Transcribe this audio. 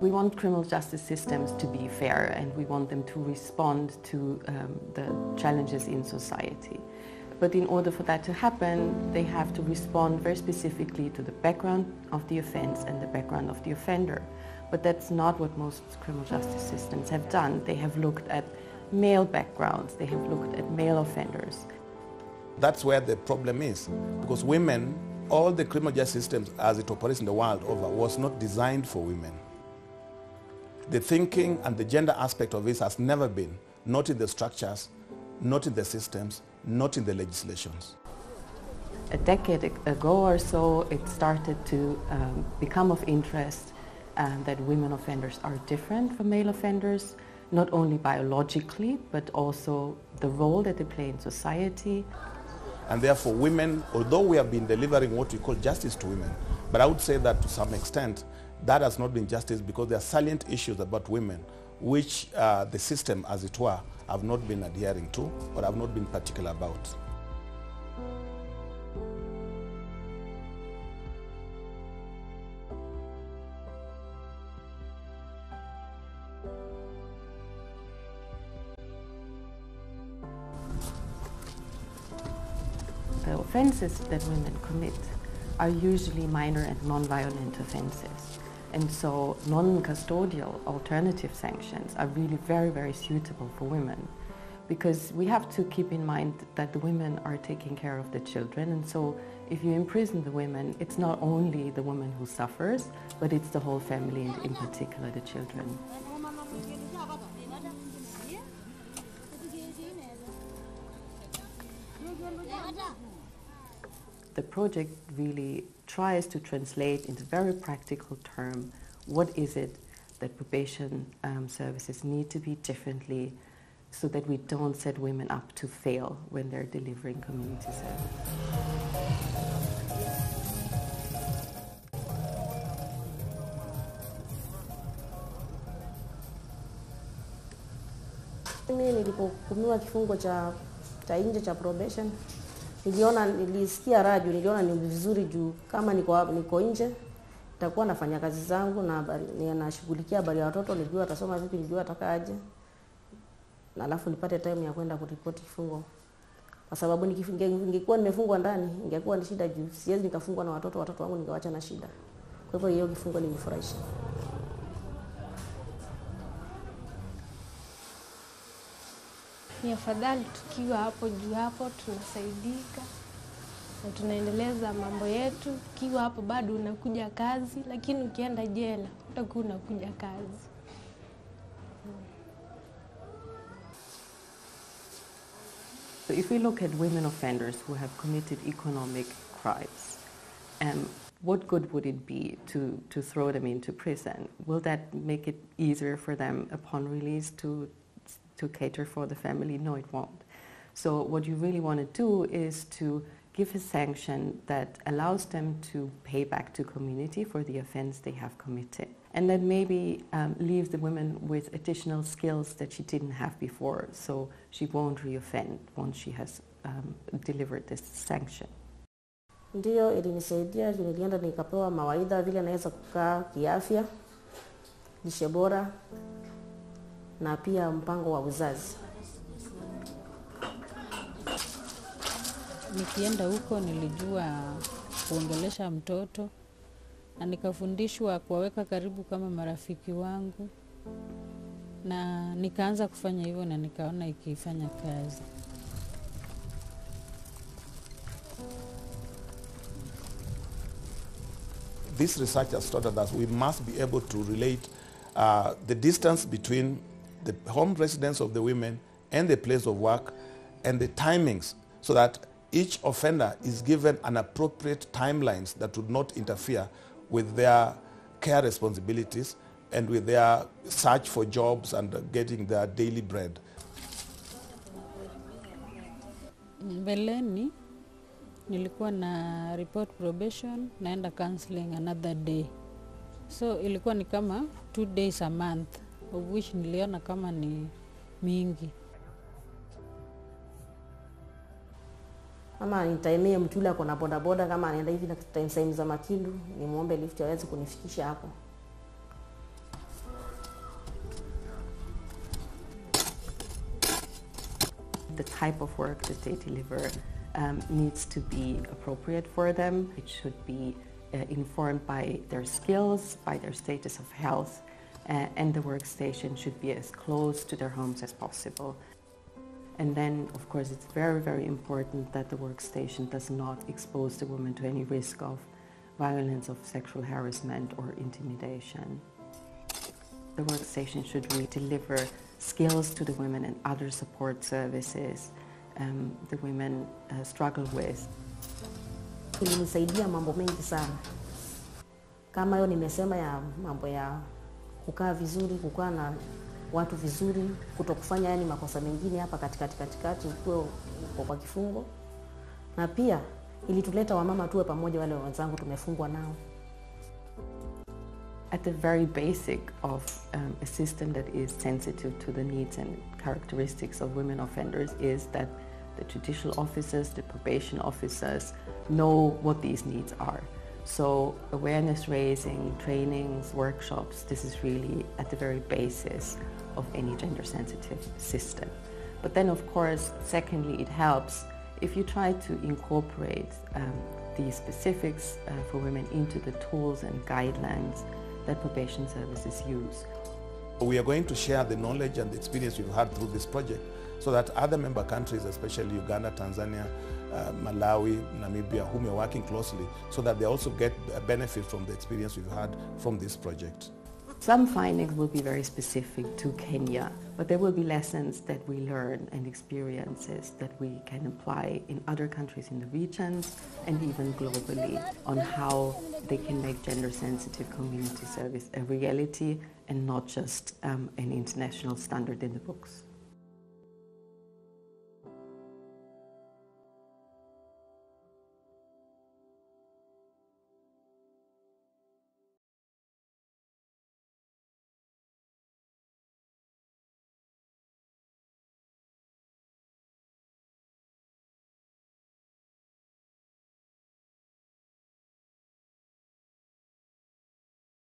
We want criminal justice systems to be fair, and we want them to respond to the challenges in society. But in order for that to happen, they have to respond very specifically to the background of the offense and the background of the offender. But that's not what most criminal justice systems have done. They have looked at male backgrounds, they have looked at male offenders. That's where the problem is, because women, all the criminal justice systems as it operates in the world over was not designed for women. The thinking and the gender aspect of this has never been, not in the structures, not in the systems, not in the legislations. A decade ago or so, it started to become of interest that women offenders are different from male offenders, not only biologically, but also the role that they play in society. And therefore women, although we have been delivering what we call justice to women, but I would say that to some extent, that has not been justice because there are salient issues about women which the system, as it were, have not been adhering to or have not been particular about. The offenses that women commit are usually minor and non-violent offenses. And so non-custodial alternative sanctions are really very, very suitable for women, because we have to keep in mind that the women are taking care of the children. And so if you imprison the women, it's not only the woman who suffers, but it's the whole family, and in particular the children. The project really tries to translate into very practical terms what is it that probation services need to be differently so that we don't set women up to fail when they're delivering community service. Mimi nilipohukumiwa kifungo cha nje cha probation, nilisikia radio, niliona ni vizuri juu kama niko nje nitakuwa nafanya kazi zangu na nashughulikia habari ya watoto, nijua atasoma vipi, nijua atakaje, na alafu nipate time ya kwenda kuripoti kifungo, kwa sababu ningekuwa nimefungwa ndani ingekuwa ni shida juu siwezi nikafungwa na watoto wangu ningewaacha na shida. Kwa hivyo hiyo kifungo nilifurahisha. Ni afadhali tukiwa hapo juu hapo tunasaidika na tunaendeleza mambo yetu. Ukiwa hapo bado unakuja kazi, lakini ukienda jela utakuwa unakuja kazi. So if we look at women offenders who have committed economic crimes, what good would it be to throw them into prison? Will that make it easier for them upon release to cater for the family? No, it won't. So what you really want to do is to give a sanction that allows them to pay back to community for the offense they have committed. And then maybe leave the woman with additional skills that she didn't have before, so she won't reoffend once she has delivered this sanction. Ndio ilinisaidia, nilienda nikapewa mawaidha vile naweza kukaa kiafya, lishe bora na pia mpango wa uzazi. Nikienda huko nilijua kuongelesha mtoto na nikafundishwa kuwaweka karibu kama marafiki wangu, na nikaanza kufanya hivyo na nikaona ikifanya kazi. This research has taught us that we must be able to relate the distance between the home residence of the women and the place of work and the timings, so that each offender is given an appropriate timelines that would not interfere with their care responsibilities and with their search for jobs and getting their daily bread. Mbeleni nilikuwa na report probation, naenda counseling another day. So ilikuwa ni kama 2 days a month, of which niliona kama ni mingi. Ama nitaimia mtu yule akona boda boda, kama anaenda hivi na time za Makindu, nimuombe lift aweze kunifikisha hapo. the type of work that they deliver needs to be appropriate for them. It should be informed by their skills, by their status of health, and the workstation should be as close to their homes as possible. And then, of course, it's very, very important that the workstation does not expose the woman to any risk of violence, of sexual harassment or intimidation. The workstation should really deliver skills to the women and other support services the women struggle with. Ilinisaidia mambo mengi sana. Kama hiyo nimesema ya mambo ya kukaa vizuri, kukaa na watu vizuri, kutokufanya yani makosa mengine hapa katikati uko kwa kifungo. Na pia ilituleta wamama tuwe pamoja wale wenzangu tumefungwa nao. At the very basic of a system that is sensitive to the needs and characteristics of women offenders is that the judicial officers, the probation officers know what these needs are. So awareness raising, trainings, workshops, this is really at the very basis of any gender sensitive system. But then of course, secondly, it helps if you try to incorporate these specifics for women into the tools and guidelines that probation services use. We are going to share the knowledge and the experience we've had through this project so that other member countries, especially Uganda, Tanzania, Malawi, Namibia, whom we are working closely, so that they also get a benefit from the experience we've had from this project. Some findings will be very specific to Kenya, but there will be lessons that we learn and experiences that we can apply in other countries in the regions and even globally on how they can make gender-sensitive community service a reality and not just an international standard in the books.